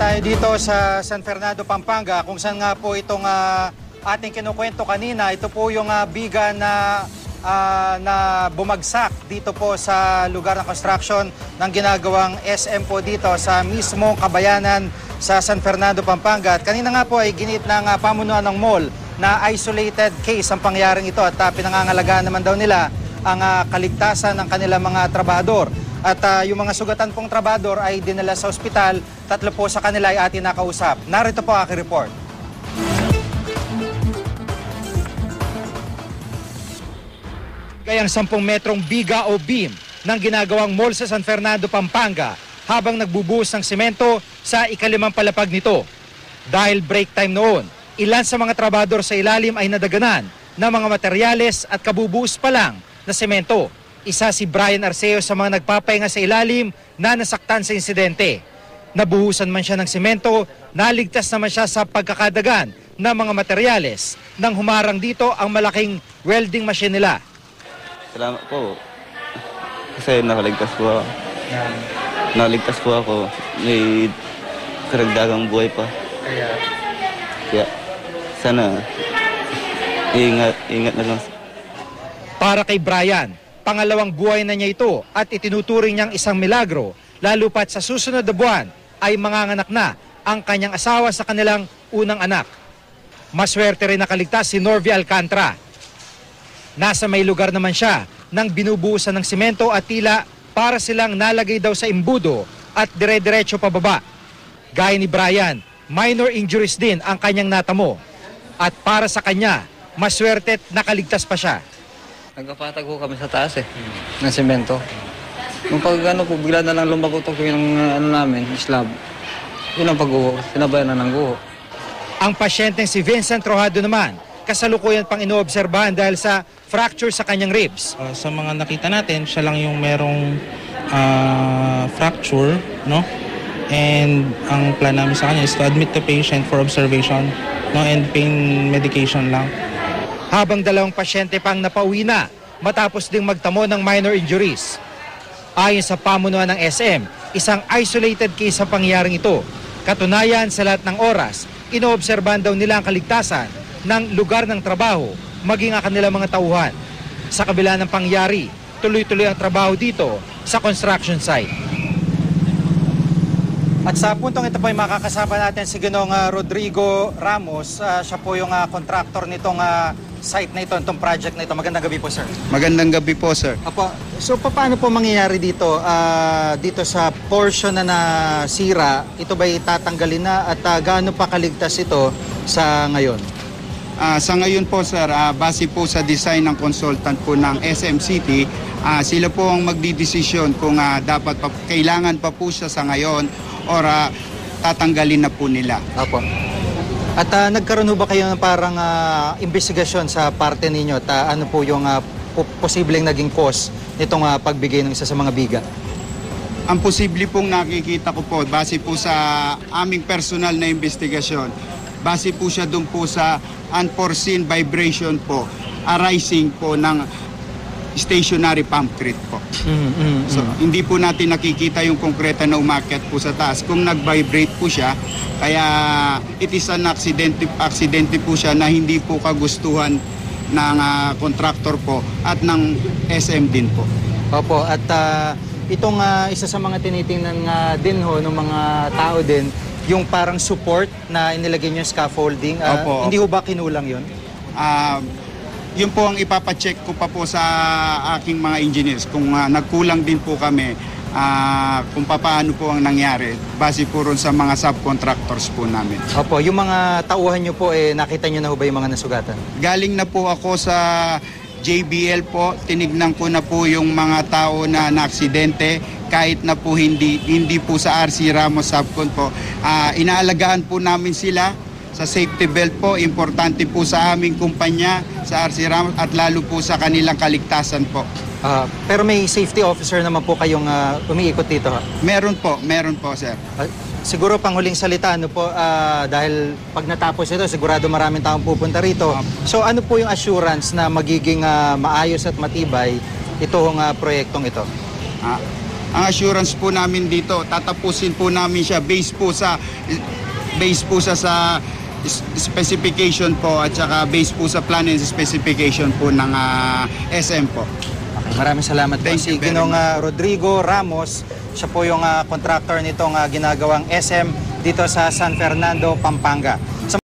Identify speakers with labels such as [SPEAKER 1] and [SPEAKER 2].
[SPEAKER 1] Tayo dito sa San Fernando, Pampanga, kung saan nga po itong ating kinukwento kanina. Ito po yung biga na bumagsak dito po sa lugar ng construction ng ginagawang SM po dito sa mismong kabayanan sa San Fernando, Pampanga. At kanina nga po ay ginit ng pamunuan ng mall na isolated case ang pangyaring ito at pinangangalagaan naman daw nila ang kaligtasan ng kanilang mga trabahador. At yung mga sugatan pong trabahador ay dinala sa ospital. 3 po sa kanila ay atin nakausap. Narito po aking report. Kayang 10 metrong biga o beam ng ginagawang mall sa San Fernando, Pampanga habang nagbubuhos ng semento sa ika-5 palapag nito. Dahil break time noon, ilan sa mga trabahador sa ilalim ay nadaganan ng mga materyales at kabubuhos pa lang na semento. Isa si Brian Arceo sa mga nagpapahinga sa ilalim na nasaktan sa insidente. Nabuhusan man siya ng semento, naligtas naman siya sa pagkakadagan ng mga materyales nang humarang dito ang malaking welding machine nila.
[SPEAKER 2] Salamat po. Kasi nakaligtas po ako. Nakaligtas po ako. May karagdagang buhay pa. Kaya sana ingat na lang.
[SPEAKER 1] Para kay Brian, pangalawang buhay na niya ito at itinuturing niyang isang milagro, lalo pat sa susunod na buwan ay manganganak na ang kanyang asawa sa kanilang unang anak. Maswerte rin nakaligtas si Norvie Alcantara. Nasa may lugar naman siya nang binubuhusan ng simento at tila para silang nalagay daw sa imbudo at dire-diretso pababa. Gaya ni Brian, minor injuries din ang kanyang natamo. At para sa kanya, maswerte at nakaligtas pa siya.
[SPEAKER 3] Nagkapatag ko kami sa taas ng semento. Nung pag bigla na lang lumagutok yung namin, slab. Yun ang pag-uho, sinabayan na ng guho.
[SPEAKER 1] Ang pasyenteng si Vincent Trojado naman, kasalukuyan pang inoobserbahan dahil sa fracture sa kanyang ribs.
[SPEAKER 4] Sa mga nakita natin, siya lang yung merong fracture, no? And ang plan namin sa kanya is to admit the patient for observation, no? And pain medication lang.
[SPEAKER 1] Habang 2 pasyente pang napauwi na matapos ding magtamo ng minor injuries. Ayon sa pamunuan ng SM, isang isolated case ang pangyayaring ito. Katunayan sa lahat ng oras, inoobserbahan daw nila ang kaligtasan ng lugar ng trabaho, maging ang kanilang mga tauhan. Sa kabila ng pangyari, tuloy-tuloy ang trabaho dito sa construction site. At sa puntong ito po ay makakasama natin si Ginoong Rodrigo Ramos. Siya po yung contractor nitong site na ito, itong project na ito. Magandang gabi po, sir.
[SPEAKER 5] Magandang gabi po, sir.
[SPEAKER 1] Apo, so paano po mangyayari dito? Dito sa portion na nasira, ito ba'y tatanggalin na at gaano pa kaligtas ito sa ngayon?
[SPEAKER 5] Sa ngayon po, sir, base po sa design ng consultant po ng SM City, sila po ang magdidesisyon kung dapat kailangan pa po siya sa ngayon or tatanggalin na po nila.
[SPEAKER 1] Apo. At nagkaroon ba kayo ng parang investigasyon sa parte ninyo at ano po yung posibleng naging cause nitong pagbigay ng isa sa mga biga?
[SPEAKER 5] Ang posible pong nakikita ko po, base po sa aming personal na investigasyon, base po siya doon po sa unforeseen vibration po arising po ng stationary pumpcrete po. So, hindi po natin nakikita yung konkreta na umakyat po sa taas. Kung nag-vibrate po siya, kaya it is an aksidente po siya na hindi po kagustuhan ng contractor po at ng SM din po.
[SPEAKER 1] Opo, at itong isa sa mga tinitingnan din ho ng mga tao din, yung parang support na inilagay nyo scaffolding, hindi ho ba kinulang yun?
[SPEAKER 5] Yun po ang ipapacheck ko pa po sa aking mga engineers kung nagkulang din po kami kung paano po ang nangyari base po ron sa mga subcontractors po namin.
[SPEAKER 1] Opo, yung mga tauhan nyo po, nakita nyo na ho ba yung mga nasugatan?
[SPEAKER 5] Galing na po ako sa JBL po, tinignan ko na po yung mga tao na naaksidente kahit na po hindi po sa RC Ramos Subcon po. Inaalagaan po namin sila sa safety belt po, importante po sa aming kumpanya, sa RC Ramos at lalo po sa kanilang kaligtasan po.
[SPEAKER 1] Pero may safety officer naman po kayong umiikot dito?
[SPEAKER 5] Meron po sir.
[SPEAKER 1] Siguro panghuling salita, ano po, dahil pag natapos ito, sigurado maraming taong pupunta rito. So ano po yung assurance na magiging maayos at matibay itong proyektong ito?
[SPEAKER 5] Ang assurance po namin dito, tatapusin po namin siya based po sa specification po at saka based po sa plan and specification po ng SM po.
[SPEAKER 1] Okay, maraming salamat po.
[SPEAKER 5] Thank
[SPEAKER 1] Si
[SPEAKER 5] you very
[SPEAKER 1] Ginong Rodrigo Ramos, siya po yung contractor nitong ginagawang SM dito sa San Fernando, Pampanga.